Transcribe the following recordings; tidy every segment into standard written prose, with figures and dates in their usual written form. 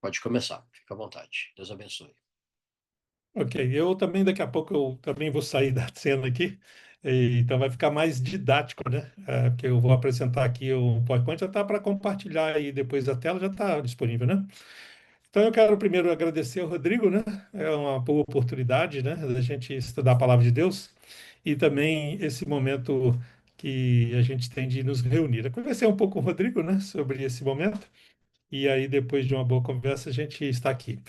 Pode começar, fica à vontade. Deus abençoe. Ok, eu também daqui a pouco eu também vou sair da cena aqui, então vai ficar mais didático, né? Porque eu vou apresentar aqui o PowerPoint, já está para compartilhar aí depois a tela, já está disponível, né? Então eu quero primeiro agradecer ao Rodrigo, né? É uma boa oportunidade, né, da gente estudar a palavra de Deus e também esse momento que a gente tem de nos reunir. Eu conversei um pouco com o Rodrigo, né, sobre esse momento. E aí, depois de uma boa conversa, a gente está aqui.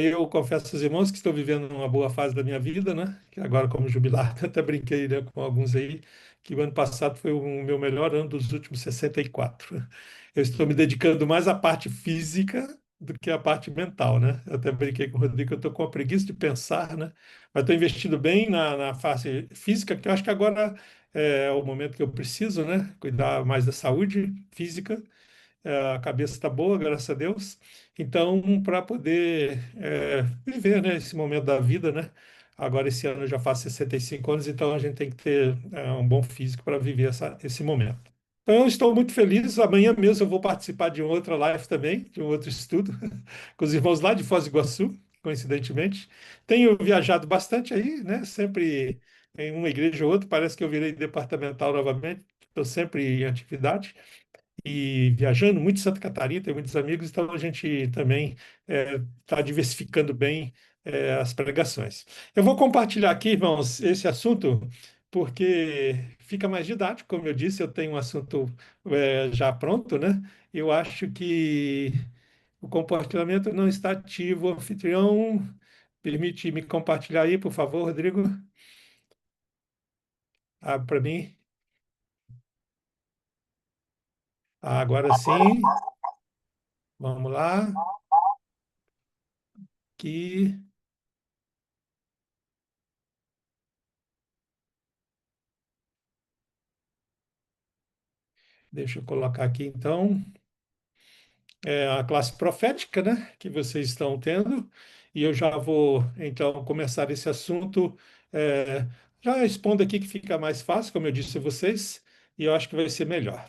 Eu confesso aos irmãos que estou vivendo uma boa fase da minha vida, né? Que agora, como jubilado, até brinquei, né, com alguns aí, que o ano passado foi o meu melhor ano dos últimos 64. Eu estou me dedicando mais à parte física do que à parte mental, né? Eu até brinquei com o Rodrigo, eu estou com a preguiça de pensar, né? Mas estou investindo bem na fase física, que eu acho que agora é o momento que eu preciso, né? Cuidar mais da saúde física. A cabeça está boa, graças a Deus. Então, para poder viver, né, esse momento da vida, né? Agora, esse ano eu já faço 65 anos, então a gente tem que ter um bom físico para viver esse momento. Então, eu estou muito feliz. Amanhã mesmo eu vou participar de outra live também, de um outro estudo, com os irmãos lá de Foz do Iguaçu, coincidentemente. Tenho viajado bastante aí, né? Sempre em uma igreja ou outra. Parece que eu virei departamental novamente. Estou sempre em atividade e viajando muito em Santa Catarina, tem muitos amigos, então a gente também está diversificando bem as pregações. Eu vou compartilhar aqui, irmãos, esse assunto, porque fica mais didático, como eu disse, eu tenho um assunto já pronto, né? Eu acho que o compartilhamento não está ativo. O anfitrião, permite me compartilhar aí, por favor, Rodrigo? Abre para mim. Agora sim, vamos lá. Que Deixa eu colocar aqui então a classe profética, né, que vocês estão tendo, e eu já vou então começar esse assunto. é, Já expondo aqui que fica mais fácil, como eu disse a vocês, e eu acho que vai ser melhor.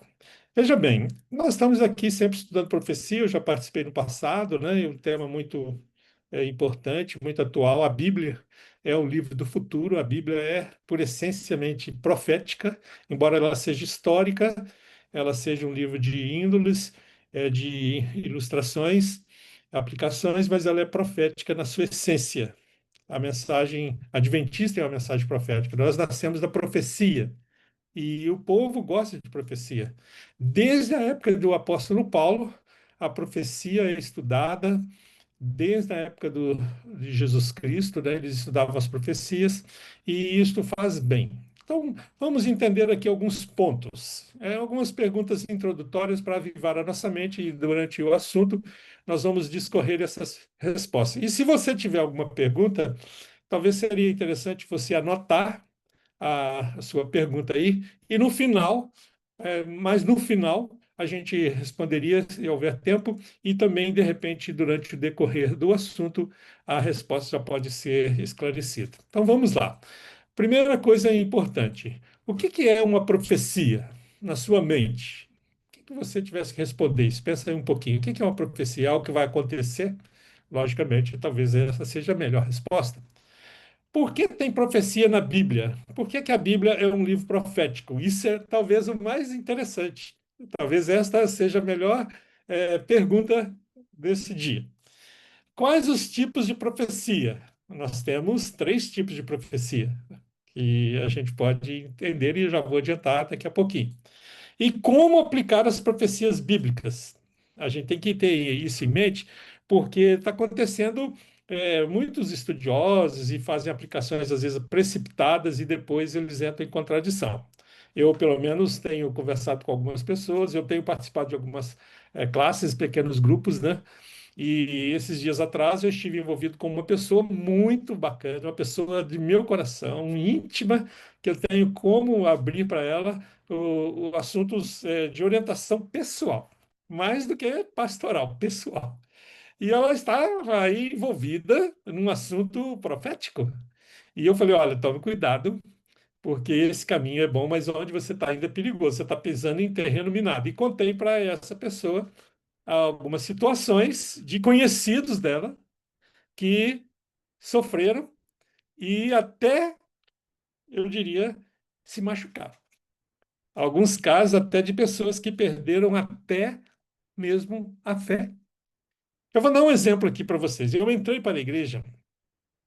Veja bem, nós estamos aqui sempre estudando profecia, eu já participei no passado, né, e um tema muito importante, muito atual. A Bíblia é o livro do futuro, a Bíblia é, por essencialmente, profética, embora ela seja histórica, ela seja um livro de índoles, de ilustrações, aplicações, mas ela é profética na sua essência. A mensagem adventista é uma mensagem profética. Nós nascemos da profecia. E o povo gosta de profecia. Desde a época do apóstolo Paulo, a profecia é estudada, desde a época de Jesus Cristo, né, eles estudavam as profecias, e isto faz bem. Então, vamos entender aqui alguns pontos, algumas perguntas introdutórias para avivar a nossa mente, e durante o assunto nós vamos discorrer essas respostas. E se você tiver alguma pergunta, talvez seria interessante você anotar a sua pergunta aí, e no final, mas no final, a gente responderia se houver tempo, e também, de repente, durante o decorrer do assunto, a resposta já pode ser esclarecida. Então vamos lá. Primeira coisa importante: o que é uma profecia na sua mente? O que você tivesse que responder isso? Pensa aí um pouquinho. O que é uma profecia? Algo que vai acontecer? Logicamente, talvez essa seja a melhor resposta. Por que tem profecia na Bíblia? Por que a Bíblia é um livro profético? Isso é talvez o mais interessante. Talvez esta seja a melhor pergunta desse dia. Quais os tipos de profecia? Nós temos três tipos de profecia que a gente pode entender e eu já vou adiantar daqui a pouquinho. E como aplicar as profecias bíblicas? A gente tem que ter isso em mente, porque está acontecendo, muitos estudiosos e fazem aplicações, às vezes, precipitadas e depois eles entram em contradição. Eu, pelo menos, tenho conversado com algumas pessoas, eu tenho participado de algumas classes, pequenos grupos, né? E esses dias atrás eu estive envolvido com uma pessoa muito bacana, uma pessoa de meu coração, íntima, que eu tenho como abrir para ela assuntos de orientação pessoal, mais do que pastoral, pessoal. E ela estava aí envolvida num assunto profético. E eu falei: olha, tome cuidado, porque esse caminho é bom, mas onde você está indo é perigoso, você está pisando em terreno minado. E contei para essa pessoa algumas situações de conhecidos dela que sofreram e até, eu diria, se machucaram. Alguns casos até de pessoas que perderam até mesmo a fé. Eu vou dar um exemplo aqui para vocês. Eu entrei para a igreja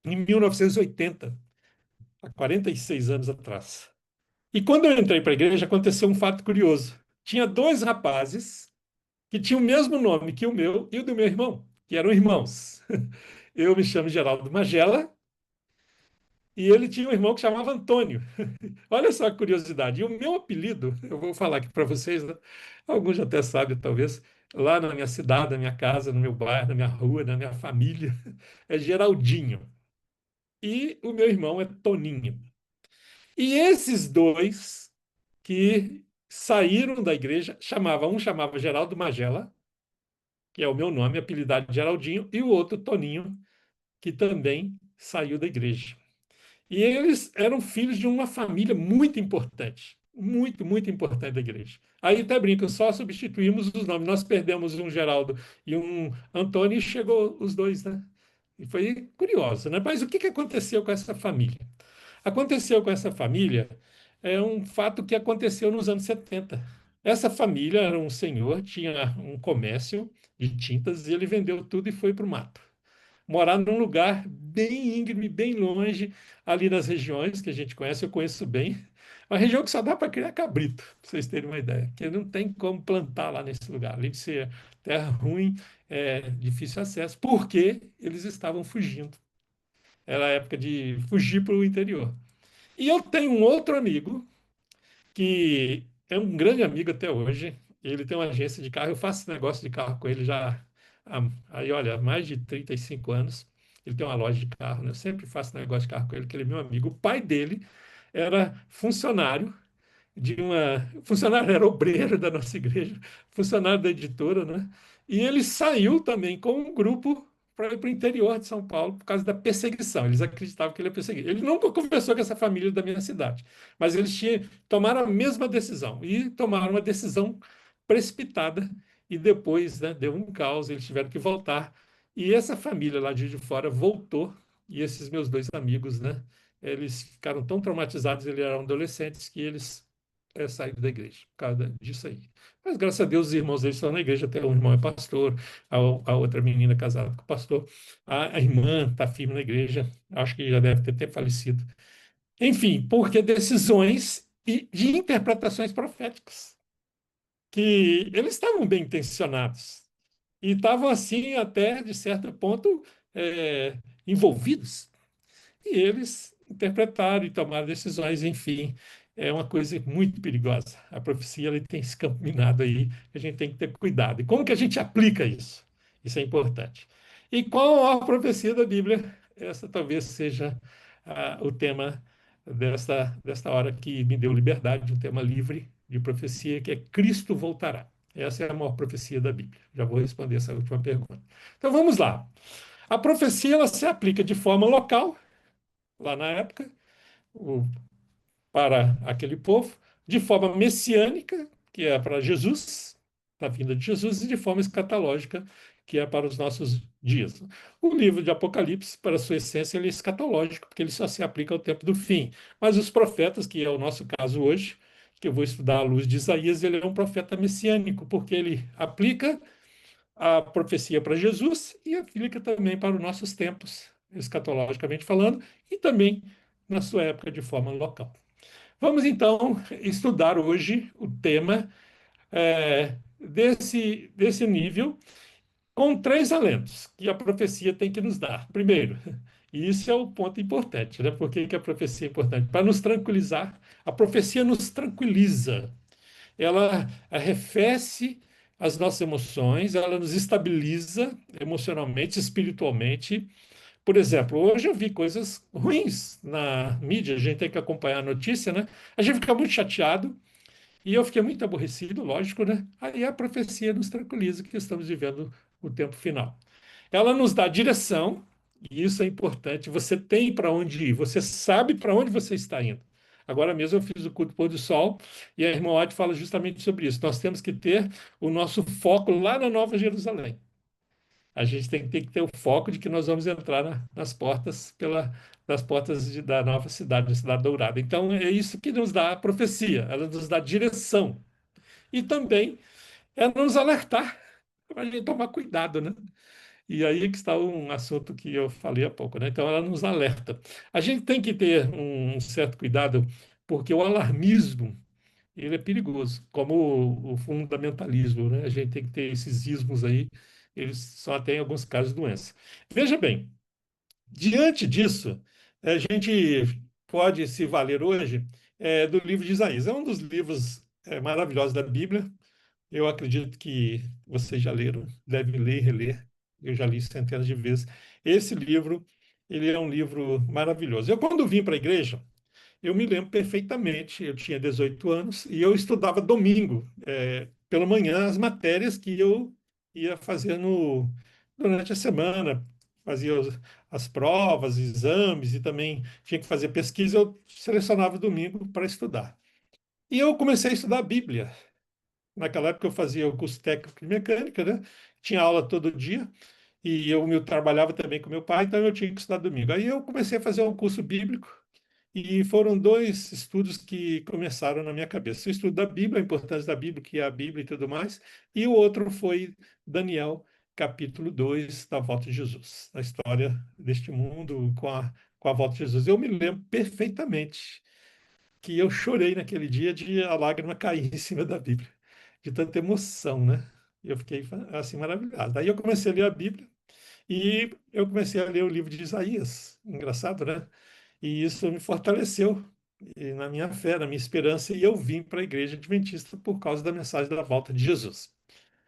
em 1980, há 46 anos atrás. E quando eu entrei para a igreja, aconteceu um fato curioso. Tinha dois rapazes que tinham o mesmo nome que o meu e o do meu irmão, que eram irmãos. Eu me chamo Geraldo Magela e ele tinha um irmão que chamava Antônio. Olha só que curiosidade. E o meu apelido, eu vou falar aqui para vocês, né? Alguns já até sabem, talvez, lá na minha cidade, na minha casa, no meu bairro, na minha rua, na minha família, é Geraldinho. E o meu irmão é Toninho. E esses dois que saíram da igreja, um chamava Geraldo Magela, que é o meu nome, apelidado de Geraldinho, e o outro Toninho, que também saiu da igreja. E eles eram filhos de uma família muito importante, muito, muito importante da igreja. Aí até brinco, só substituímos os nomes. Nós perdemos um Geraldo e um Antônio e chegou os dois, né? E foi curioso, né? Mas o que que aconteceu com essa família? Aconteceu com essa família um fato que aconteceu nos anos 70. Essa família era um senhor, tinha um comércio de tintas e ele vendeu tudo e foi para o mato morar num lugar bem íngreme, bem longe, ali nas regiões que a gente conhece, eu conheço bem, uma região que só dá para criar cabrito, para vocês terem uma ideia, que não tem como plantar lá nesse lugar, além de ser terra ruim, difícil acesso, porque eles estavam fugindo. Era a época de fugir para o interior. E eu tenho um outro amigo que é um grande amigo até hoje. Ele tem uma agência de carro. Eu faço negócio de carro com ele já aí, olha, há mais de 35 anos. Ele tem uma loja de carro, né? Eu sempre faço negócio de carro com ele, que ele é meu amigo. O pai dele era funcionário funcionário era obreiro da nossa igreja, funcionário da editora, né? E ele saiu também com um grupo para ir para o interior de São Paulo por causa da perseguição. Eles acreditavam que ele ia perseguir. Ele nunca conversou com essa família da minha cidade, mas tomaram a mesma decisão e tomaram uma decisão precipitada e depois, né, deu um caos, eles tiveram que voltar. E essa família lá de Juiz de Fora voltou e esses meus dois amigos, né, eles ficaram tão traumatizados, eles eram adolescentes, que eles saído da igreja por causa disso aí. Mas graças a Deus os irmãos deles estão na igreja, até um irmão é pastor, a outra menina casada com o pastor, a irmã está firme na igreja, acho que já deve ter até falecido. Enfim, porque decisões e de interpretações proféticas, que eles estavam bem intencionados e estavam assim até, de certo ponto, envolvidos e eles interpretaram e tomaram decisões, enfim, é uma coisa muito perigosa. A profecia ela tem esse campo minado aí, a gente tem que ter cuidado. E como que a gente aplica isso? Isso é importante. E qual a profecia da Bíblia? Essa talvez seja o tema desta hora que me deu liberdade, um tema livre de profecia, que é Cristo voltará. Essa é a maior profecia da Bíblia. Já vou responder essa última pergunta. Então vamos lá. A profecia ela se aplica de forma local lá na época, o- para aquele povo, de forma messiânica, que é para Jesus, a vinda de Jesus, e de forma escatológica, que é para os nossos dias. O livro de Apocalipse, para sua essência, ele é escatológico, porque ele só se aplica ao tempo do fim. Mas os profetas, que é o nosso caso hoje, que eu vou estudar à luz de Isaías, ele é um profeta messiânico, porque ele aplica a profecia para Jesus e aplica também para os nossos tempos, escatologicamente falando, e também na sua época de forma local. Vamos então estudar hoje o tema desse nível, com três alentos que a profecia tem que nos dar. Primeiro, e isso é o ponto importante, né? Por que que a profecia é importante? Para nos tranquilizar. A profecia nos tranquiliza, ela arrefece as nossas emoções, ela nos estabiliza emocionalmente, espiritualmente. Por exemplo, hoje eu vi coisas ruins na mídia, a gente tem que acompanhar a notícia, né? A gente fica muito chateado e eu fiquei muito aborrecido, lógico, né? Aí a profecia nos tranquiliza que estamos vivendo o tempo final. Ela nos dá direção, e isso é importante. Você tem para onde ir, você sabe para onde você está indo. Agora mesmo eu fiz o culto pôr do sol e a irmã White fala justamente sobre isso. Nós temos que ter o nosso foco lá na Nova Jerusalém. A gente tem que ter o foco de que nós vamos entrar nas portas das portas da nova cidade, da cidade dourada. Então é isso que nos dá a profecia, ela nos dá direção e também é nos alertar para a gente tomar cuidado, né? E aí que está um assunto que eu falei há pouco, né? Então ela nos alerta. A gente tem que ter um certo cuidado porque o alarmismo ele é perigoso, como o fundamentalismo, né? A gente tem que ter esses ismos aí, eles só têm, em alguns casos, doença. Veja bem, diante disso, a gente pode se valer hoje do livro de Isaías. É um dos livros maravilhosos da Bíblia. Eu acredito que vocês já leram, devem ler e reler. Eu já li centenas de vezes. Esse livro, ele é um livro maravilhoso. Eu, quando vim para a igreja, eu me lembro perfeitamente, eu tinha 18 anos e eu estudava domingo, pela manhã, as matérias que eu ia fazer durante a semana. Fazia as provas, exames e também tinha que fazer pesquisa. Eu selecionava o domingo para estudar. E eu comecei a estudar a Bíblia. Naquela época eu fazia o curso técnico de mecânica, né? Tinha aula todo dia. E eu trabalhava também com meu pai, então eu tinha que estudar domingo. Aí eu comecei a fazer um curso bíblico e foram dois estudos que começaram na minha cabeça. O estudo da Bíblia, a importância da Bíblia, que é a Bíblia e tudo mais, e o outro foi Daniel, capítulo 2 da volta de Jesus, a história deste mundo com a volta de Jesus. Eu me lembro perfeitamente que eu chorei naquele dia de a lágrima cair em cima da Bíblia, de tanta emoção, né? Eu fiquei assim maravilhado. Aí eu comecei a ler a Bíblia e eu comecei a ler o livro de Isaías. Engraçado, né? E isso me fortaleceu na minha fé, na minha esperança, e eu vim para a igreja adventista por causa da mensagem da volta de Jesus.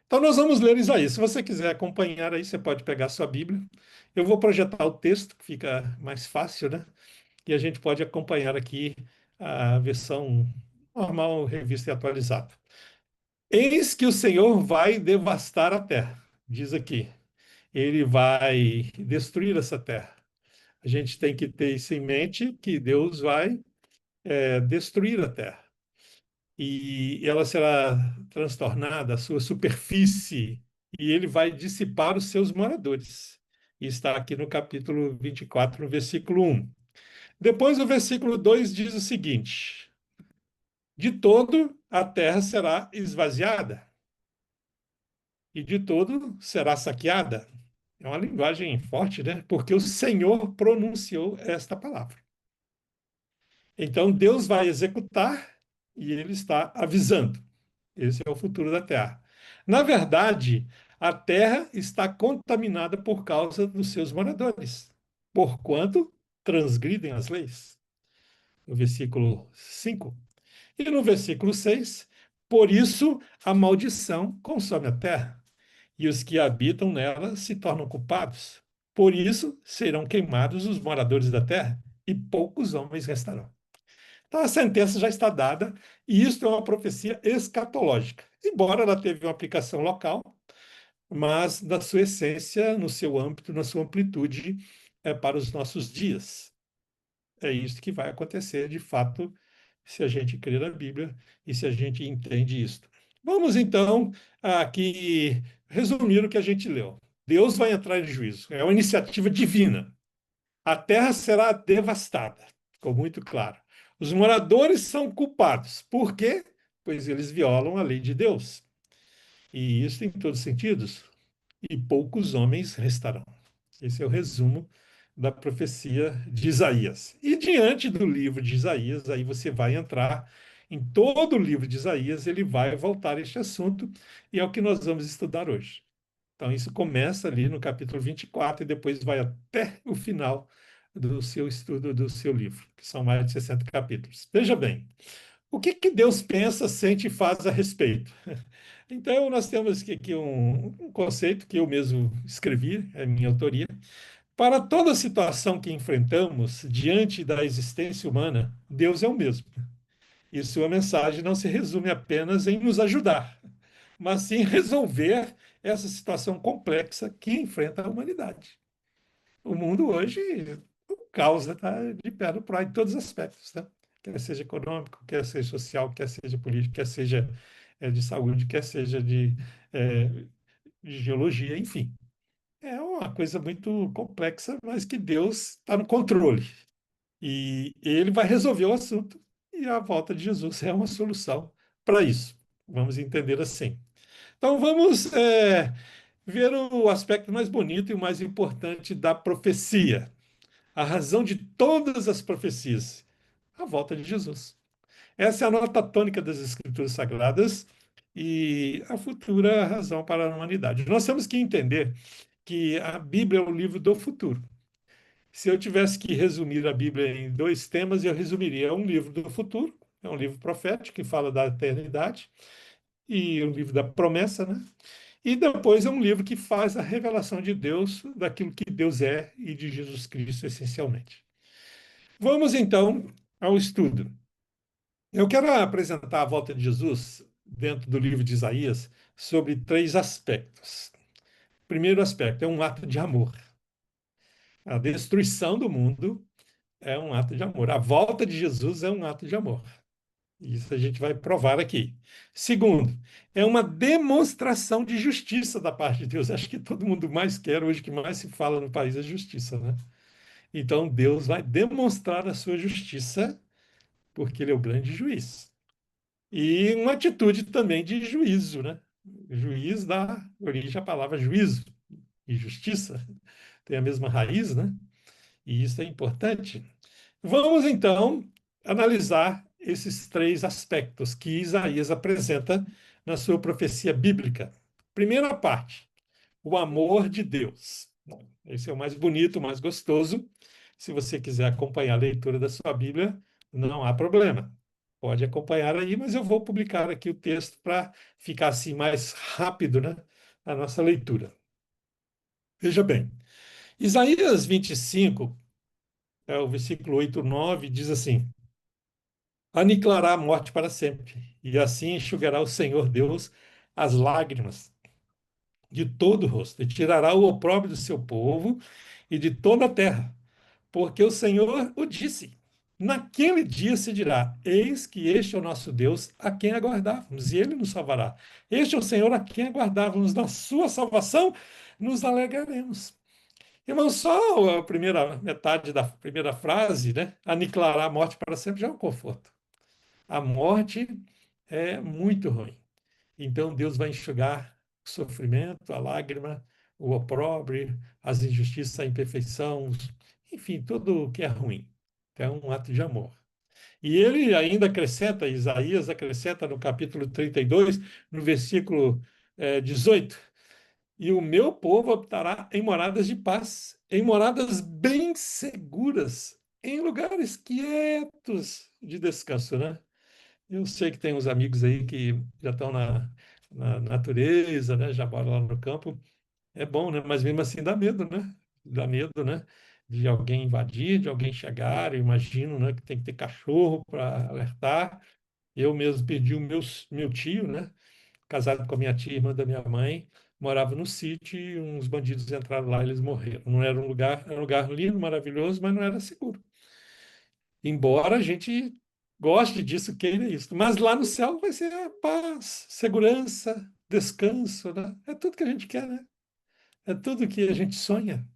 Então nós vamos ler Isaías. Se você quiser acompanhar aí, você pode pegar a sua Bíblia. Eu vou projetar o texto, que fica mais fácil, né? E a gente pode acompanhar aqui a versão normal, revista e atualizada. Eis que o Senhor vai devastar a terra, diz aqui. Ele vai destruir essa terra. A gente tem que ter isso em mente, que Deus vai destruir a terra. E ela será transtornada, a sua superfície, e ele vai dissipar os seus moradores. E está aqui no capítulo 24, no versículo 1. Depois, o versículo 2 diz o seguinte: de todo a terra será esvaziada, e de todo será saqueada. É uma linguagem forte, né? Porque o Senhor pronunciou esta palavra. Então, Deus vai executar e ele está avisando. Esse é o futuro da Terra. Na verdade, a Terra está contaminada por causa dos seus moradores, porquanto transgridem as leis. No versículo 5. E no versículo 6, por isso a maldição consome a terra, e os que habitam nela se tornam culpados. Por isso serão queimados os moradores da terra, e poucos homens restarão. Então a sentença já está dada, e isto é uma profecia escatológica. Embora ela teve uma aplicação local, mas na sua essência, no seu âmbito, na sua amplitude, é para os nossos dias. É isso que vai acontecer, de fato, se a gente crê na Bíblia e se a gente entende isso. Vamos então aqui resumir o que a gente leu. Deus vai entrar em juízo. É uma iniciativa divina. A terra será devastada. Ficou muito claro. Os moradores são culpados. Por quê? Pois eles violam a lei de Deus. E isso em todos os sentidos. E poucos homens restarão. Esse é o resumo da profecia de Isaías. E diante do livro de Isaías, aí você vai entrar em todo o livro de Isaías, ele vai voltar a este assunto, e é o que nós vamos estudar hoje. Então, isso começa ali no capítulo 24 e depois vai até o final do seu estudo do seu livro, que são mais de 60 capítulos. Veja bem, o que que Deus pensa, sente e faz a respeito? Então, nós temos aqui um conceito que eu mesmo escrevi, é minha autoria. Para toda situação que enfrentamos diante da existência humana, Deus é o mesmo. E sua mensagem não se resume apenas em nos ajudar, mas sim resolver essa situação complexa que enfrenta a humanidade. O mundo hoje, o caos está de perna para em todos os aspectos, né? quer seja econômico, quer seja social, quer seja político, quer seja de saúde, quer seja eh, de geologia, enfim. É uma coisa muito complexa, mas que Deus está no controle. E ele vai resolver o assunto. E a volta de Jesus é uma solução para isso. Vamos entender assim. Então, vamos ver o aspecto mais bonito e o mais importante da profecia. A razão de todas as profecias, a volta de Jesus. Essa é a nota tônica das Escrituras Sagradas e a futura razão para a humanidade. Nós temos que entender que a Bíblia é o livro do futuro. Se eu tivesse que resumir a Bíblia em dois temas, eu resumiria: é um livro do futuro, é um livro profético que fala da eternidade, e um livro da promessa, né? E depois é um livro que faz a revelação de Deus, daquilo que Deus é e de Jesus Cristo, essencialmente. Vamos então ao estudo. Eu quero apresentar a volta de Jesus dentro do livro de Isaías sobre três aspectos. Primeiro aspecto é um ato de amor. A destruição do mundo é um ato de amor. A volta de Jesus é um ato de amor. Isso a gente vai provar aqui. Segundo, é uma demonstração de justiça da parte de Deus. Acho que todo mundo mais quer hoje, que mais se fala no país, é justiça, né? Então Deus vai demonstrar a sua justiça, porque Ele é o grande juiz. E uma atitude também de juízo, né? Juiz dá origem à palavra juízo e justiça, tem a mesma raiz, né? E isso é importante. Vamos então analisar esses três aspectos que Isaías apresenta na sua profecia bíblica. Primeira parte, o amor de Deus. Bom, esse é o mais bonito, o mais gostoso. Se você quiser acompanhar a leitura da sua Bíblia, não há problema. Pode acompanhar aí, mas eu vou publicar aqui o texto para ficar assim mais rápido, né, a nossa leitura. Veja bem, Isaías 25, o versículo 8, 9, diz assim: aniquilará a morte para sempre, e assim enxugará o Senhor Deus as lágrimas de todo o rosto, e tirará o opróbrio do seu povo e de toda a terra, porque o Senhor o disse. Naquele dia se dirá: eis que este é o nosso Deus, a quem aguardávamos, e ele nos salvará. Este é o Senhor a quem aguardávamos, na sua salvação nos alegraremos. Irmão, só a primeira metade da primeira frase, né? Aniquilará a morte para sempre, já é um conforto. A morte é muito ruim. Então Deus vai enxugar o sofrimento, a lágrima, o opróbrio, as injustiças, a imperfeição, enfim, tudo o que é ruim. É um ato de amor. E ele ainda acrescenta, Isaías acrescenta no capítulo 32, no versículo 18: e o meu povo habitará em moradas de paz, em moradas bem seguras, em lugares quietos de descanso, né? Eu sei que tem uns amigos aí que já estão na natureza, né? Já moram lá no campo. É bom, né? Mas mesmo assim dá medo, né? Dá medo, né? De alguém invadir, de alguém chegar. Eu imagino, né? Que tem que ter cachorro para alertar. Eu mesmo perdi meu tio, né? Casado com a minha tia, irmã da minha mãe, morava no sítio e uns bandidos entraram lá e eles morreram. Não era um lugar lindo, maravilhoso, mas não era seguro. Embora a gente goste disso, queira isso. Mas lá no céu vai ser a paz, segurança, descanso, né? É tudo que a gente quer, né? É tudo que a gente sonha.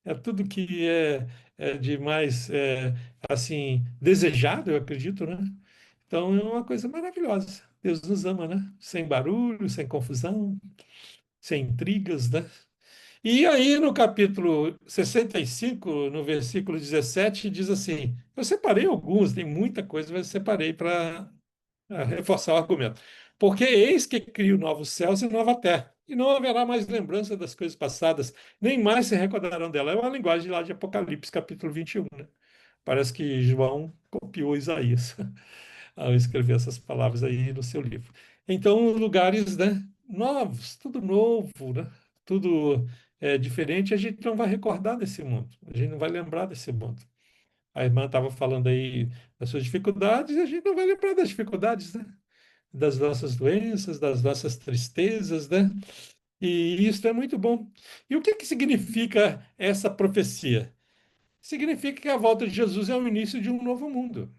É tudo que é de mais, assim, desejado, eu acredito, né? Então é uma coisa maravilhosa. Deus nos ama, né? Sem barulho, sem confusão, sem intrigas, né? E aí, no capítulo 65, no versículo 17, diz assim: eu separei alguns, tem muita coisa, mas eu separei para reforçar o argumento. Porque eis que crio novos céus e nova terra, e não haverá mais lembrança das coisas passadas, nem mais se recordarão dela. É uma linguagem lá de Apocalipse, capítulo 21, né? Parece que João copiou Isaías ao escrever essas palavras aí no seu livro. Então, lugares, né, novos, tudo novo, né? Tudo diferente, a gente não vai recordar desse mundo, a gente não vai lembrar desse mundo. A irmã estava falando aí das suas dificuldades, e a gente não vai lembrar das dificuldades, né? Das nossas doenças, das nossas tristezas, né? E isso é muito bom. E o que que significa essa profecia? Significa que a volta de Jesus é o início de um novo mundo.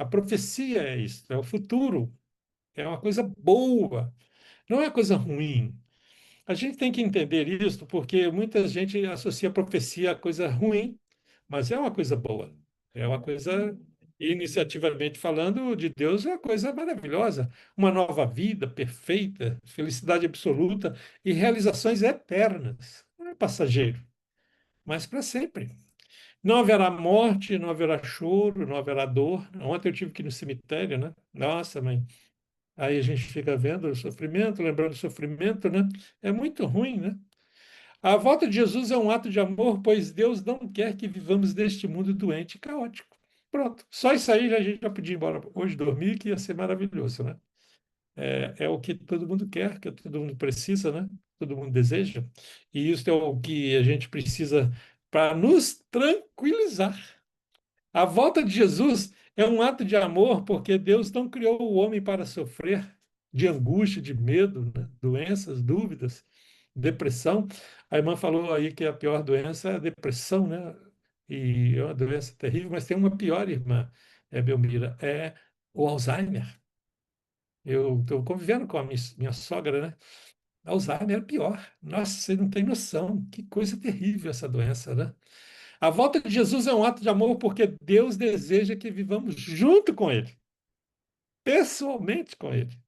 A profecia é isso, é o futuro, é uma coisa boa, não é coisa ruim. A gente tem que entender isso porque muita gente associa a profecia a coisa ruim, mas é uma coisa boa. É uma coisa, iniciativamente falando, de Deus, é uma coisa maravilhosa. Uma nova vida perfeita, felicidade absoluta e realizações eternas. Não é passageiro, mas para sempre. Não haverá morte, não haverá choro, não haverá dor. Ontem eu tive que ir no cemitério, né? Nossa, mãe. Aí a gente fica vendo o sofrimento, lembrando o sofrimento, né? É muito ruim, né? A volta de Jesus é um ato de amor, pois Deus não quer que vivamos neste mundo doente e caótico. Pronto. Só isso aí a gente já podia ir embora hoje dormir, que ia ser maravilhoso, né? É o que todo mundo quer, que todo mundo precisa, né? Todo mundo deseja. E isso é o que a gente precisa para nos tranquilizar. A volta de Jesus é um ato de amor, porque Deus não criou o homem para sofrer de angústia, de medo, né? Doenças, dúvidas, depressão. A irmã falou aí que a pior doença é a depressão, né? E é uma doença terrível, mas tem uma pior, irmã, Belmira, é o Alzheimer. Eu estou convivendo com a minha sogra, né? Alzheimer é pior. Nossa, você não tem noção. Que coisa terrível essa doença, né? A volta de Jesus é um ato de amor porque Deus deseja que vivamos junto com Ele, pessoalmente com Ele.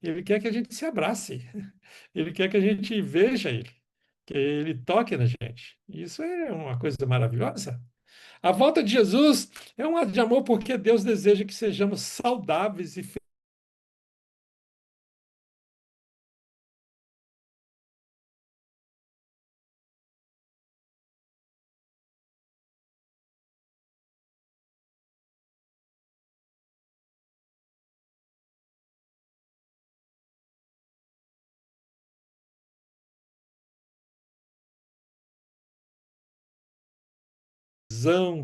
Ele quer que a gente se abrace, Ele quer que a gente veja Ele, que Ele toque na gente. Isso é uma coisa maravilhosa. A volta de Jesus é um ato de amor porque Deus deseja que sejamos saudáveis e felizão,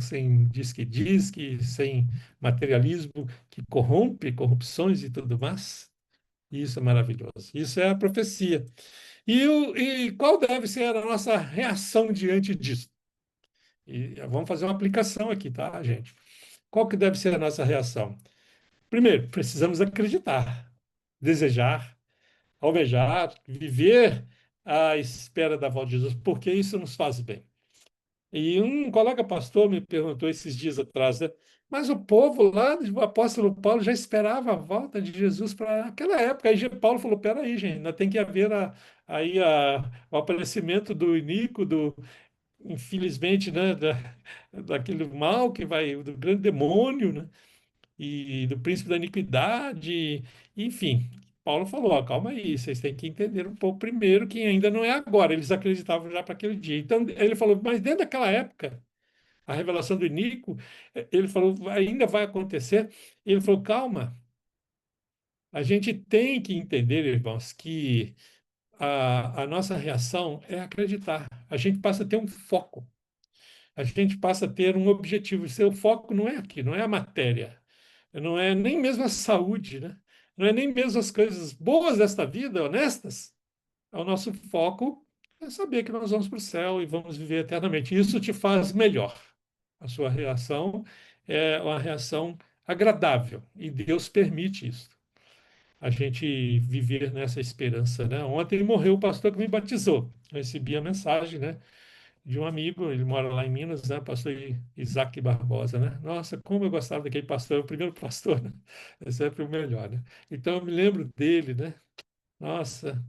sem disque-disque, sem materialismo que corrompe, corrupções e tudo mais. Isso é maravilhoso. Isso é a profecia. E qual deve ser a nossa reação diante disso? E vamos fazer uma aplicação aqui, tá, gente? Qual que deve ser a nossa reação? Primeiro, precisamos acreditar, desejar, almejar, viver à espera da volta de Jesus, porque isso nos faz bem. E um colega pastor me perguntou esses dias atrás, né? Mas o povo lá, o apóstolo Paulo já esperava a volta de Jesus para aquela época. Aí Paulo falou: peraí, gente, ainda tem que haver o aparecimento do iníquo, infelizmente, né, daquele mal que vai, do grande demônio, né, e do príncipe da iniquidade, enfim. Paulo falou: ó, calma aí, vocês têm que entender um pouco primeiro que ainda não é agora. Eles acreditavam já para aquele dia. Então, ele falou: mas dentro daquela época, a revelação do iníquo, ele falou: ainda vai acontecer. Ele falou: calma, a gente tem que entender, irmãos, que a nossa reação é acreditar. A gente passa a ter um foco. A gente passa a ter um objetivo. O seu foco não é aqui, não é a matéria, não é nem mesmo a saúde, né? Não é nem mesmo as coisas boas desta vida, honestas. O nosso foco é saber que nós vamos para o céu e vamos viver eternamente. Isso te faz melhor. A sua reação é uma reação agradável e Deus permite isso. A gente viver nessa esperança, né? Ontem morreu o pastor que me batizou. Eu recebi a mensagem, né, de um amigo, ele mora lá em Minas, né? Pastor Isaac Barbosa, né? Nossa, como eu gostava daquele pastor, o primeiro pastor, né? É sempre o melhor, né? Então eu me lembro dele, né? Nossa,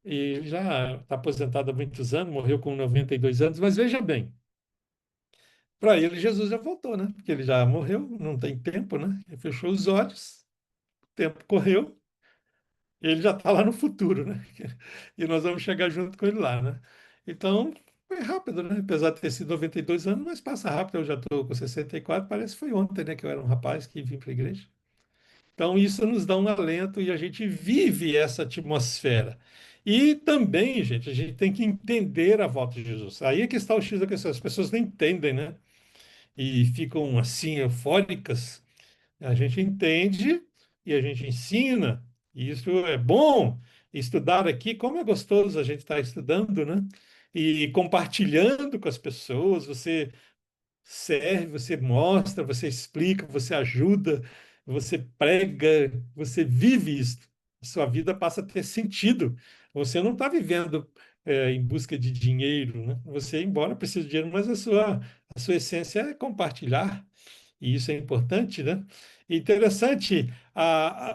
e ele já está aposentado há muitos anos, morreu com 92 anos, mas veja bem, para ele Jesus já voltou, né? Porque ele já morreu, não tem tempo, né? Ele fechou os olhos, o tempo correu, e ele já está lá no futuro, né? E nós vamos chegar junto com ele lá, né? Então, foi rápido, né? Apesar de ter sido 92 anos, mas passa rápido. Eu já estou com 64, parece que foi ontem, né? Que eu era um rapaz que vim para a igreja. Então, isso nos dá um alento e a gente vive essa atmosfera. E também, gente, a gente tem que entender a volta de Jesus. Aí é que está o X da questão. As pessoas não entendem, né? E ficam assim, eufóricas. A gente entende e a gente ensina. E isso é bom. Estudar aqui, como é gostoso a gente estar estudando, né? E compartilhando com as pessoas. Você serve, você mostra, você explica, você ajuda, você prega, você vive isso. Sua vida passa a ter sentido. Você não está vivendo em busca de dinheiro, né? Você, embora precise de dinheiro, mas a sua essência é compartilhar, e isso é importante, né? Interessante,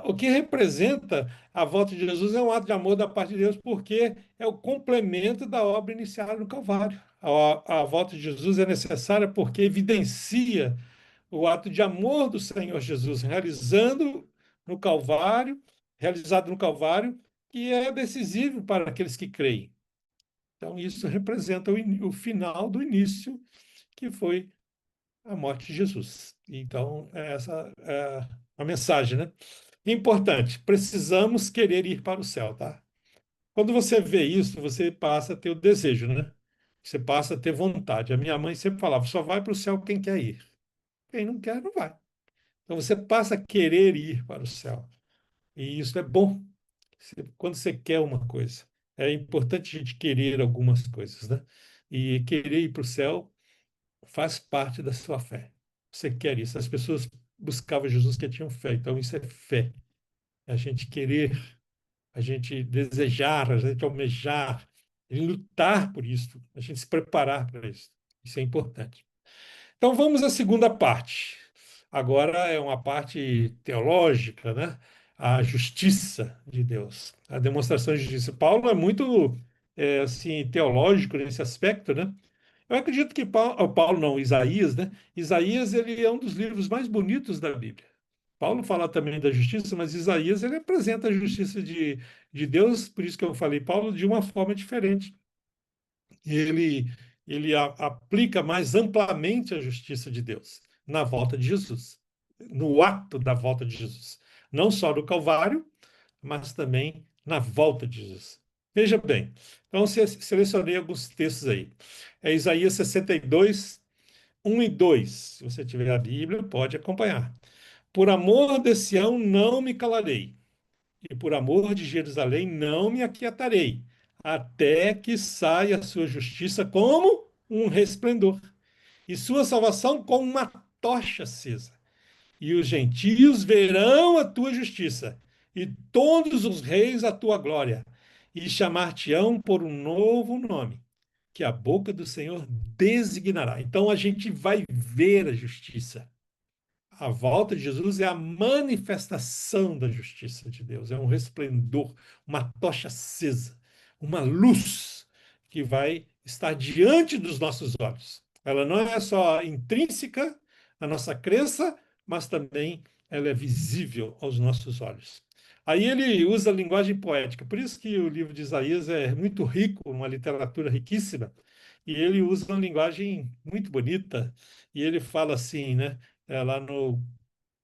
o que representa a volta de Jesus é um ato de amor da parte de Deus, porque é o complemento da obra iniciada no Calvário. A volta de Jesus é necessária porque evidencia o ato de amor do Senhor Jesus, no Calvário, realizado no Calvário, que é decisivo para aqueles que creem. Então, isso representa o final do início, que foi a morte de Jesus. Então, essa é a mensagem, né? Importante, precisamos querer ir para o céu, tá? Quando você vê isso, você passa a ter o desejo, né? Você passa a ter vontade. A minha mãe sempre falava: só vai para o céu quem quer ir. Quem não quer, não vai. Então você passa a querer ir para o céu. E isso é bom. Quando você quer uma coisa, é importante a gente querer algumas coisas, né? E querer ir para o céu faz parte da sua fé. Você quer isso. As pessoas buscavam Jesus que tinham fé. Então isso é fé. É a gente querer, a gente desejar, a gente almejar, e lutar por isso, a gente se preparar para isso. Isso é importante. Então vamos à segunda parte. Agora é uma parte teológica, né? A justiça de Deus, a demonstração de justiça. Paulo é muito assim teológico nesse aspecto, né? Eu acredito que Paulo não, Isaías, né? Isaías ele é um dos livros mais bonitos da Bíblia. Paulo fala também da justiça, mas Isaías ele apresenta a justiça de Deus, por isso que eu falei Paulo, de uma forma diferente. Ele, ele aplica mais amplamente a justiça de Deus na volta de Jesus, no ato da volta de Jesus. Não só no Calvário, mas também na volta de Jesus. Veja bem, então selecionei alguns textos aí. É Isaías 62, 1 e 2. Se você tiver a Bíblia, pode acompanhar. Por amor de Sião não me calarei, e por amor de Jerusalém não me aquietarei, até que saia a sua justiça como um resplendor, e sua salvação como uma tocha acesa. E os gentios verão a tua justiça, e todos os reis a tua glória, e chamar-te-ão por um novo nome, que a boca do Senhor designará. Então a gente vai ver a justiça. A volta de Jesus é a manifestação da justiça de Deus, é um resplendor, uma tocha acesa, uma luz que vai estar diante dos nossos olhos. Ela não é só intrínseca à nossa crença, mas também ela é visível aos nossos olhos. Aí ele usa a linguagem poética, por isso que o livro de Isaías é muito rico, uma literatura riquíssima, e ele usa uma linguagem muito bonita, e ele fala assim, né? Lá no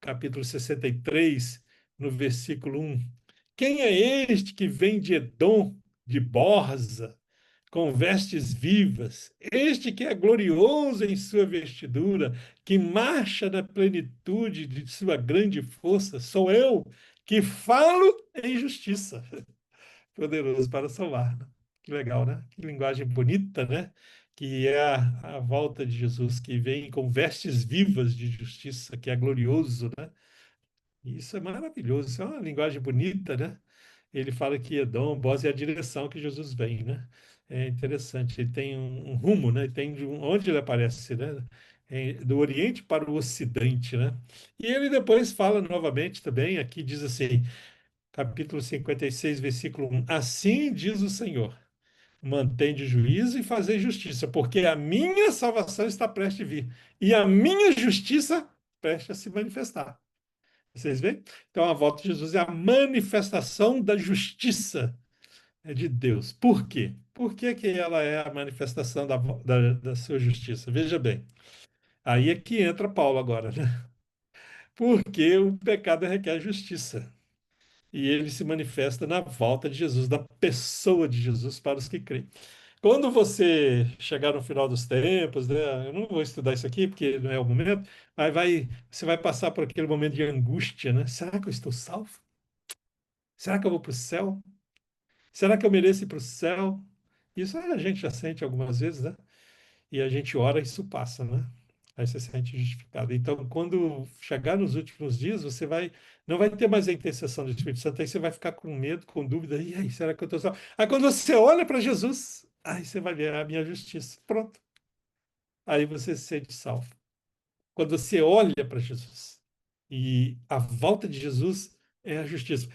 capítulo 63, no versículo 1. Quem é este que vem de Edom, de Borza, com vestes vivas? Este que é glorioso em sua vestidura, que marcha na plenitude de sua grande força, sou eu, que falo em justiça. Poderoso para salvar. Né? Que legal, né? Que linguagem bonita, né? Que é a volta de Jesus, que vem com vestes vivas de justiça, que é glorioso, né? E isso é maravilhoso, isso é uma linguagem bonita, né? Ele fala que Edom, Bós é a direção que Jesus vem, né? É interessante, ele tem um rumo, né? Ele tem onde ele aparece, né? Do Oriente para o Ocidente, né? E ele depois fala novamente também, aqui diz assim, capítulo 56, versículo 1: Assim diz o Senhor, mantende juízo e fazei justiça, porque a minha salvação está prestes a vir, e a minha justiça prestes a se manifestar. Vocês veem? Então, a volta de Jesus é a manifestação da justiça de Deus. Por quê? Por que que ela é a manifestação da sua justiça? Veja bem, aí é que entra Paulo agora, né? Porque o pecado requer justiça. E ele se manifesta na volta de Jesus, na pessoa de Jesus para os que creem. Quando você chegar no final dos tempos, né, eu não vou estudar isso aqui porque não é o momento, mas você vai passar por aquele momento de angústia, né? Será que eu estou salvo? Será que eu vou para o céu? Será que eu mereço ir para o céu? Isso a gente já sente algumas vezes, né? E a gente ora e isso passa, né? Aí você se sente justificado. Então, quando chegar nos últimos dias, não vai ter mais a intercessão do Espírito Santo, aí você vai ficar com medo, com dúvida, e aí, será que eu estou salvo? Aí quando você olha para Jesus, aí você vai ver a minha justiça. Pronto. Aí você se sente salvo. Quando você olha para Jesus. E a volta de Jesus é a justiça.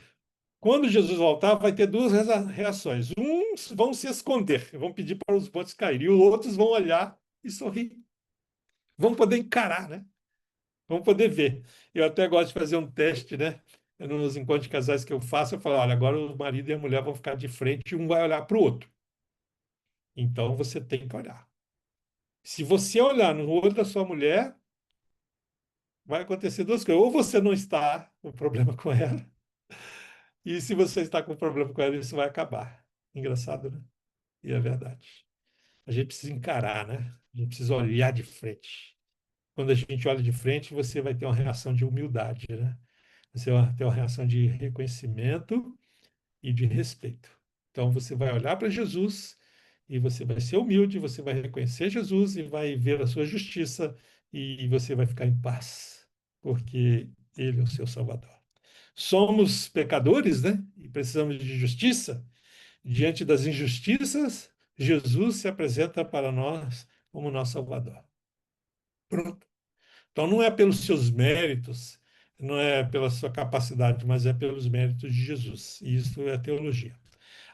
Quando Jesus voltar, vai ter duas reações. Uns vão se esconder, vão pedir para os botes caírem, e os outros vão olhar e sorrir. Vão poder encarar, né? Vão poder ver. Eu até gosto de fazer um teste, né? Nos encontros de casais que eu faço, eu falo, olha, agora o marido e a mulher vão ficar de frente e um vai olhar para o outro. Então você tem que olhar. Se você olhar no olho da sua mulher, vai acontecer duas coisas. Ou você não está com problema com ela, e se você está com problema com ela, isso vai acabar. Engraçado, né? E é verdade. A gente precisa encarar, né? A gente precisa olhar de frente. Quando a gente olha de frente, você vai ter uma reação de humildade, né? Você vai ter uma reação de reconhecimento e de respeito. Então você vai olhar para Jesus e você vai ser humilde, você vai reconhecer Jesus e vai ver a sua justiça e você vai ficar em paz, porque Ele é o seu Salvador. Somos pecadores, né? E precisamos de justiça. Diante das injustiças, Jesus se apresenta para nós como nosso Salvador. Pronto. Então não é pelos seus méritos, não é pela sua capacidade, mas é pelos méritos de Jesus. E isso é teologia.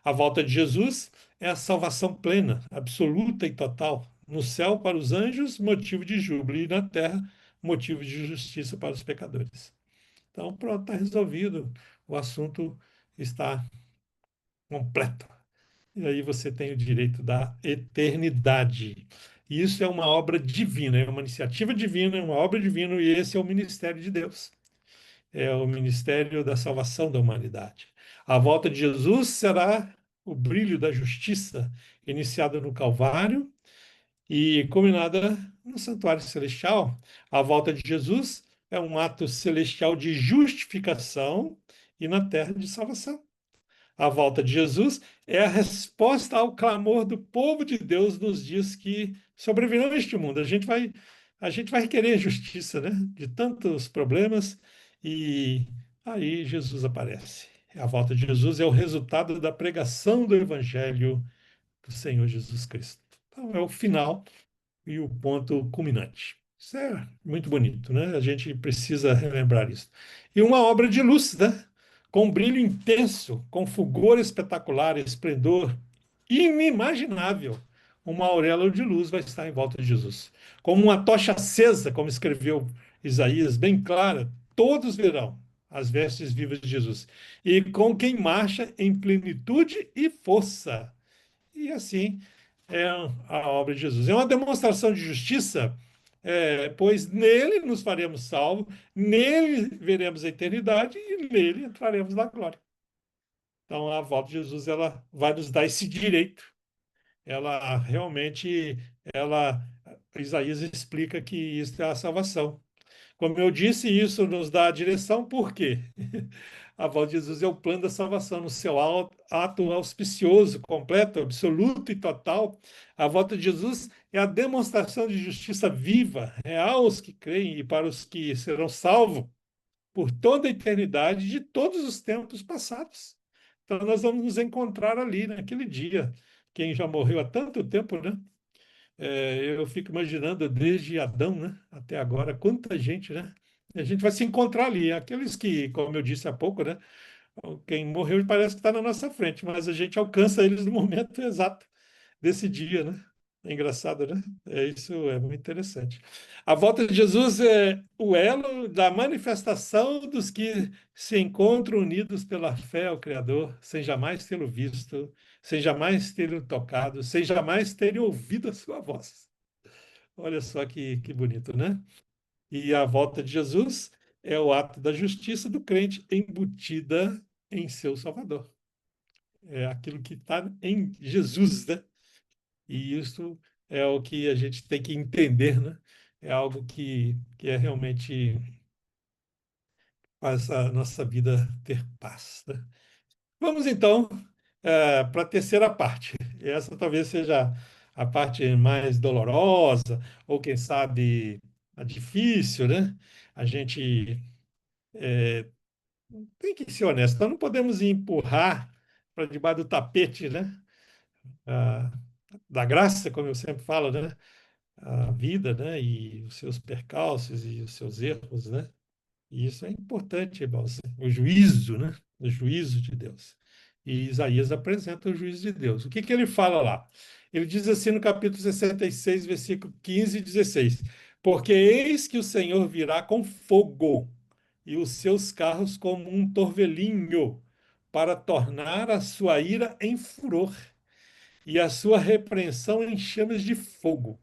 A volta de Jesus é a salvação plena, absoluta e total. No céu para os anjos, motivo de júbilo, e na terra, motivo de justiça para os pecadores. Então, pronto, está resolvido. O assunto está completo. E aí você tem o direito da eternidade. E isso é uma obra divina, é uma iniciativa divina, é uma obra divina, e esse é o ministério de Deus. É o ministério da salvação da humanidade. A volta de Jesus será o brilho da justiça, iniciada no Calvário e culminada no santuário celestial. A volta de Jesus é um ato celestial de justificação e na terra de salvação. A volta de Jesus é a resposta ao clamor do povo de Deus nos dias que sobrevirão neste mundo. A gente vai querer justiça, né? De tantos problemas e aí Jesus aparece. A volta de Jesus é o resultado da pregação do Evangelho do Senhor Jesus Cristo. Então, é o final e o ponto culminante. Isso é muito bonito, né? A gente precisa relembrar isso. E uma obra de luz, né? Com brilho intenso, com fulgor espetacular, esplendor inimaginável. Uma auréola de luz vai estar em volta de Jesus. Como uma tocha acesa, como escreveu Isaías, bem clara, todos verão as vestes vivas de Jesus. E com quem marcha em plenitude e força. E assim é a obra de Jesus. É uma demonstração de justiça, pois nele nos faremos salvos, nele veremos a eternidade e nele entraremos na glória. Então, a volta de Jesus ela vai nos dar esse direito. Ela realmente, ela, Isaías explica que isso é a salvação. Como eu disse, isso nos dá a direção, por quê? A volta de Jesus é o plano da salvação no seu ato auspicioso, completo, absoluto e total. A volta de Jesus é a demonstração de justiça viva, real aos que creem e para os que serão salvos por toda a eternidade de todos os tempos passados. Então, nós vamos nos encontrar ali naquele dia. Quem já morreu há tanto tempo, né? Eu fico imaginando desde Adão, né, até agora, quanta gente, né? A gente vai se encontrar ali. Aqueles que, como eu disse há pouco, né? Quem morreu parece que está na nossa frente, mas a gente alcança eles no momento exato desse dia, né? É engraçado, né? Isso é muito interessante. A volta de Jesus é o elo da manifestação dos que se encontram unidos pela fé ao Criador, sem jamais tê-lo visto, sem jamais terem tocado, sem jamais terem ouvido a sua voz. Olha só que bonito, né? E a volta de Jesus é o ato da justiça do crente embutida em seu Salvador. É aquilo que está em Jesus, né? E isso é o que a gente tem que entender, né? É algo que é realmente faz a nossa vida ter paz, né? Vamos então para a terceira parte. Essa talvez seja a parte mais dolorosa, ou quem sabe tá difícil, né? A gente tem que ser honesto. Nós não podemos empurrar para debaixo do tapete, né? Ah, da graça, como eu sempre falo, né? A vida, né? E os seus percalços e os seus erros, né? E isso é importante, irmãos. O juízo, né? O juízo de Deus. E Isaías apresenta o juízo de Deus. O que que ele fala lá? Ele diz assim no capítulo 66, versículo 15 e 16: Porque eis que o Senhor virá com fogo, e os seus carros como um torvelinho, para tornar a sua ira em furor, e a sua repreensão em chamas de fogo,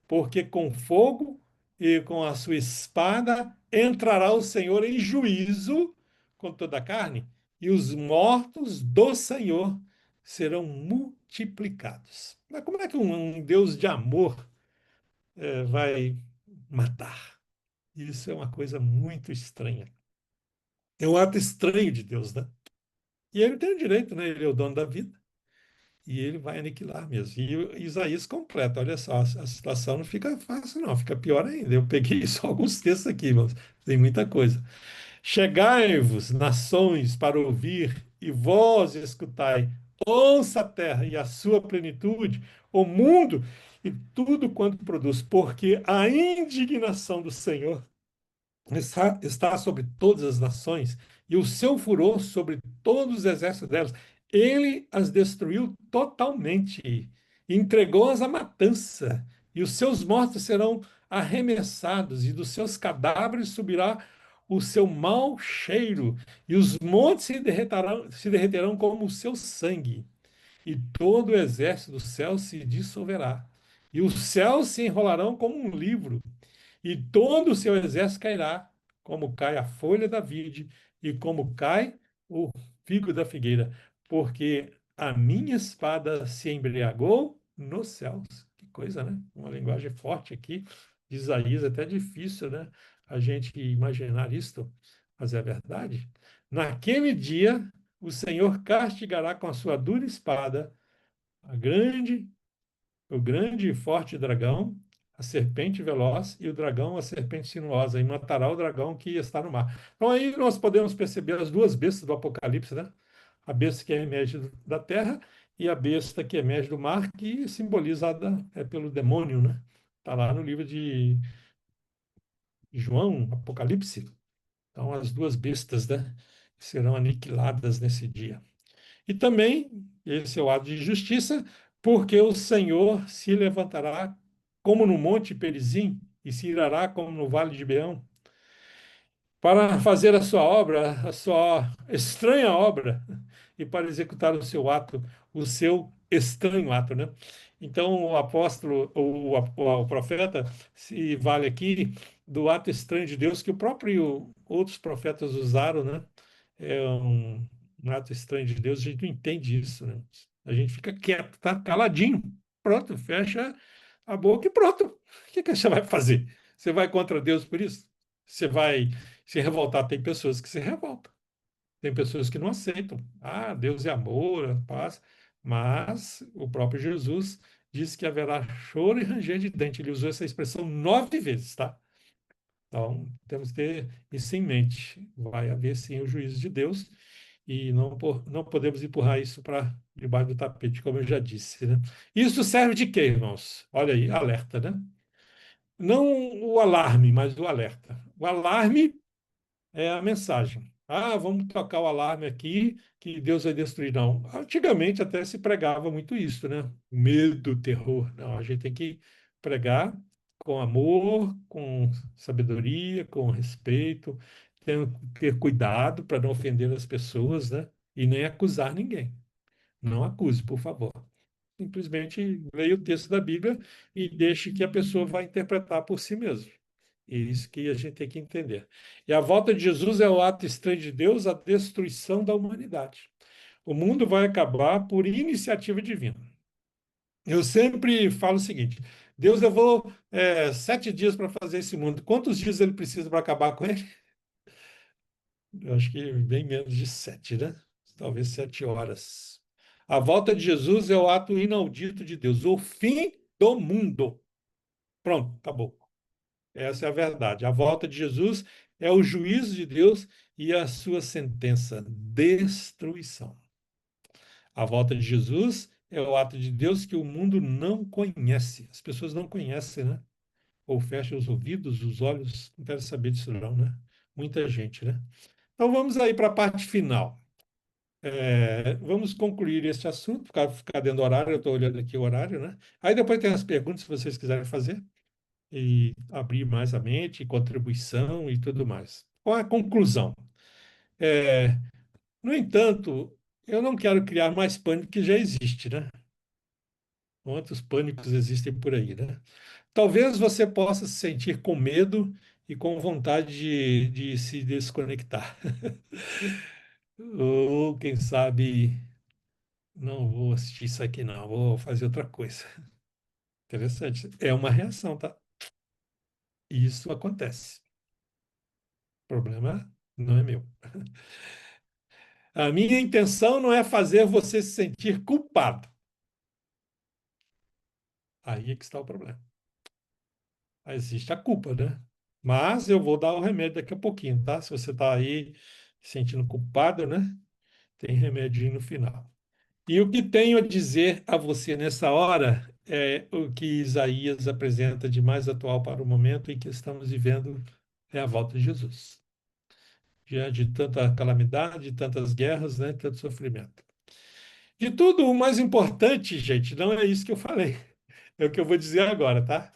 porque com fogo e com a sua espada entrará o Senhor em juízo com toda a carne, e os mortos do Senhor serão multiplicados. Mas como é que um Deus de amor vai matar? Isso é uma coisa muito estranha. É um ato estranho de Deus, né? E ele tem o direito, né? Ele é o dono da vida. E ele vai aniquilar mesmo. E o Isaías completa, olha só, a situação não fica fácil, não, fica pior ainda. Eu peguei só alguns textos aqui, mas tem muita coisa. Chegai-vos, nações, para ouvir, e vós escutai. Ouça a terra e a sua plenitude, o mundo e tudo quanto produz, porque a indignação do Senhor está sobre todas as nações e o seu furor sobre todos os exércitos delas. Ele as destruiu totalmente, e entregou-as à matança, e os seus mortos serão arremessados, e dos seus cadáveres subirá o seu mau cheiro, e os montes se derreterão como o seu sangue, e todo o exército do céu se dissolverá, e os céus se enrolarão como um livro, e todo o seu exército cairá, como cai a folha da vide e como cai o figo da figueira, porque a minha espada se embriagou nos céus. Que coisa, né? Uma linguagem forte aqui de Isaías, até difícil, né? A gente imaginar isto, mas é verdade. Naquele dia, o Senhor castigará com a sua dura espada a grande o grande e forte dragão, a serpente veloz, e o dragão, a serpente sinuosa, e matará o dragão que está no mar. Então aí nós podemos perceber as duas bestas do Apocalipse, né? A besta que emerge da terra e a besta que emerge do mar, que é simbolizada pelo demônio, né? Está lá no livro de João, Apocalipse. Então as duas bestas, né, serão aniquiladas nesse dia. E também, esse é o ato de justiça, porque o Senhor se levantará como no Monte Perizim e se irará como no Vale de Beão, para fazer a sua obra, a sua estranha obra, e para executar o seu ato, o seu estranho ato, né? Então, o apóstolo, o profeta, se vale aqui do ato estranho de Deus que o próprio outros profetas usaram, né? É um ato estranho de Deus, a gente não entende isso, né? A gente fica quieto, tá caladinho, pronto, fecha a boca e pronto. O que que você vai fazer? Você vai contra Deus por isso? Você vai se revoltar? Tem pessoas que se revoltam, tem pessoas que não aceitam. Ah, Deus é amor, é paz, mas o próprio Jesus disse que haverá choro e ranger de dente. Ele usou essa expressão 9 vezes, tá? Então, temos que ter isso em mente. Vai haver sim o juízo de Deus e não podemos empurrar isso para debaixo do tapete, como eu já disse, né? Isso serve de quê, irmãos? Olha aí, alerta, né? Não o alarme, mas o alerta. O alarme é a mensagem. Ah, vamos tocar o alarme aqui que Deus vai destruir. Não. Antigamente até se pregava muito isso, né? Medo, terror. Não, a gente tem que pregar com amor, com sabedoria, com respeito, ter cuidado para não ofender as pessoas, né? E nem acusar ninguém. Não acuse, por favor. Simplesmente leia o texto da Bíblia e deixe que a pessoa vá interpretar por si mesma. É isso que a gente tem que entender. E a volta de Jesus é o ato estranho de Deus, a destruição da humanidade. O mundo vai acabar por iniciativa divina. Eu sempre falo o seguinte: Deus levou 7 dias para fazer esse mundo. Quantos dias ele precisa para acabar com ele? Eu acho que bem menos de 7, né? Talvez 7 horas. A volta de Jesus é o ato inaudito de Deus, o fim do mundo. Pronto, acabou. Essa é a verdade. A volta de Jesus é o juízo de Deus e a sua sentença, destruição. A volta de Jesus é o ato de Deus que o mundo não conhece. As pessoas não conhecem, né? Ou fecham os ouvidos, os olhos, não querem saber disso não, né? Muita gente, né? Então vamos aí para a parte final. Vamos concluir este assunto, ficar dentro do horário, eu estou olhando aqui o horário, né? Aí depois tem as perguntas, se vocês quiserem fazer, e abrir mais a mente, contribuição e tudo mais. Qual é a conclusão? É, no entanto, eu não quero criar mais pânico que já existe, né? Quantos pânicos existem por aí, né? Talvez você possa se sentir com medo e com vontade de se desconectar. Ou, quem sabe, não vou assistir isso aqui, não, vou fazer outra coisa. Interessante. É uma reação, tá? Isso acontece. O problema não é meu. A minha intenção não é fazer você se sentir culpado. Aí é que está o problema. Existe a culpa, né? Mas eu vou dar o remédio daqui a pouquinho, tá? Se você está aí se sentindo culpado, né? Tem remedinho no final. E o que tenho a dizer a você nessa hora é o que Isaías apresenta de mais atual para o momento em que estamos vivendo, é a volta de Jesus. Diante de tanta calamidade, tantas guerras, né? Tanto sofrimento. De tudo, o mais importante, gente, não é isso que eu falei. É o que eu vou dizer agora, tá?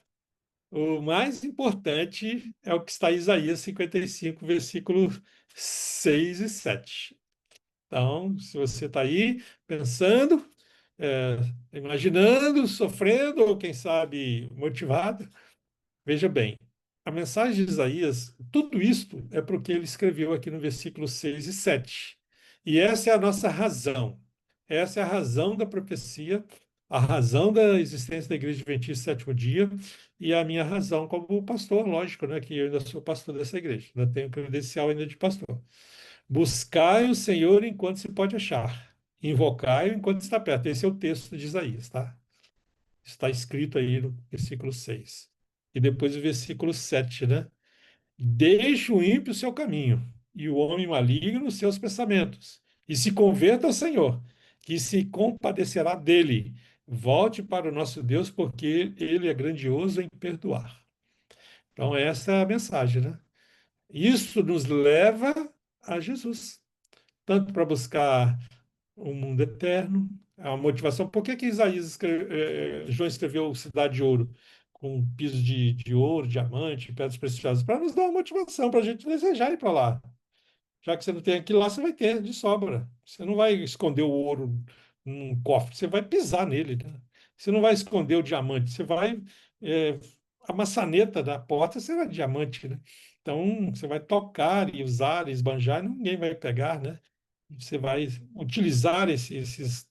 O mais importante é o que está em Isaías 55, versículos 6 e 7. Então, se você está aí pensando, é, imaginando, sofrendo, ou quem sabe motivado, veja bem, a mensagem de Isaías, tudo isto é porque ele escreveu aqui no versículo 6 e 7. E essa é a nossa razão. Essa é a razão da profecia, a razão da existência da Igreja Adventista do Sétimo Dia e a minha razão como pastor, lógico, né, que eu ainda sou pastor dessa igreja, ainda tenho credencial ainda de pastor. Buscai o Senhor enquanto se pode achar. Invocai-o enquanto está perto. Esse é o texto de Isaías, tá? Está escrito aí no versículo 6. E depois o versículo 7, né? Deixe o ímpio o seu caminho, e o homem maligno os seus pensamentos, e se converta ao Senhor, que se compadecerá dele. Volte para o nosso Deus, porque ele é grandioso em perdoar. Então, essa é a mensagem, né? Isso nos leva a Jesus, tanto para buscar um mundo eterno, é uma motivação. Por que que João escreveu Cidade de Ouro, com um piso de ouro, diamante, pedras preciosas? Para nos dar uma motivação, para a gente desejar ir para lá. Já que você não tem aquilo lá, você vai ter de sobra. Você não vai esconder o ouro num cofre, você vai pisar nele, né? Você não vai esconder o diamante, você vai. é, a maçaneta da porta será diamante, né? Então, você vai tocar e usar e esbanjar, e ninguém vai pegar, né? Você vai utilizar esses.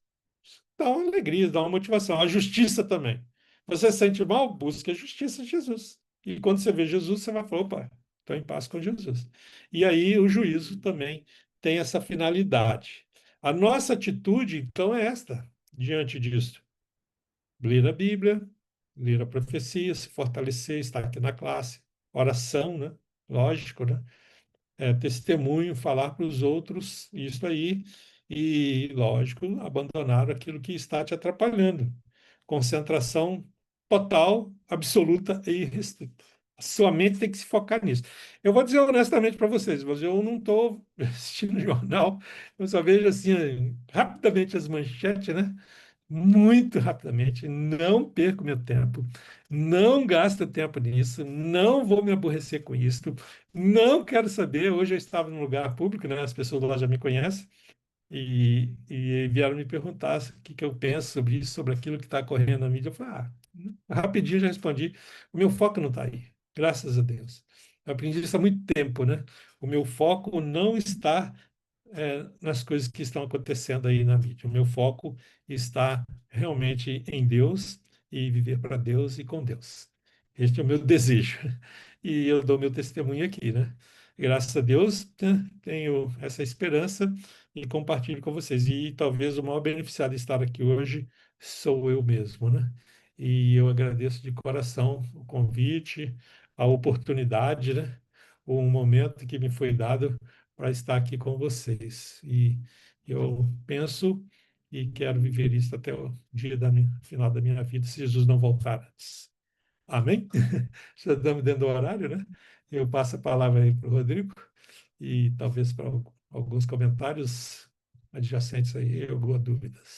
Dá uma alegria, dá uma motivação. A justiça também. Você se sente mal, busca a justiça de Jesus. E quando você vê Jesus, você vai falar: opa, estou em paz com Jesus. E aí o juízo também tem essa finalidade. A nossa atitude, então, é esta, diante disso: ler a Bíblia, ler a profecia, se fortalecer, estar aqui na classe, oração, né? Lógico, né? Testemunho, falar para os outros isso aí, e, lógico, abandonar aquilo que está te atrapalhando. Concentração total, absoluta e restrita. A sua mente tem que se focar nisso. Eu vou dizer honestamente para vocês, mas eu não estou assistindo jornal, eu só vejo assim, rapidamente as manchetes, né? Muito rapidamente, não perco meu tempo, não gasto tempo nisso, não vou me aborrecer com isso, não quero saber. Hoje eu estava num lugar público, né? As pessoas lá já me conhecem e vieram me perguntar o que eu penso sobre isso, sobre aquilo que está correndo na mídia. Eu falei, rapidinho eu já respondi, o meu foco não está aí, graças a Deus. Eu aprendi isso há muito tempo, né? O meu foco não está nas coisas que estão acontecendo aí na mídia. O meu foco está realmente em Deus e viver para Deus e com Deus. Este é o meu desejo. E eu dou meu testemunho aqui, né? Graças a Deus, né, tenho essa esperança e compartilho com vocês. E talvez o maior beneficiado de estar aqui hoje sou eu mesmo, né? E eu agradeço de coração o convite, a oportunidade, né? Um momento que me foi dado para estar aqui com vocês. E eu penso e quero viver isso até o dia final da minha vida, se Jesus não voltar antes. Amém? Já estamos dentro do horário, né? Eu passo a palavra aí para o Rodrigo e talvez para alguns comentários adjacentes aí, alguma dúvidas.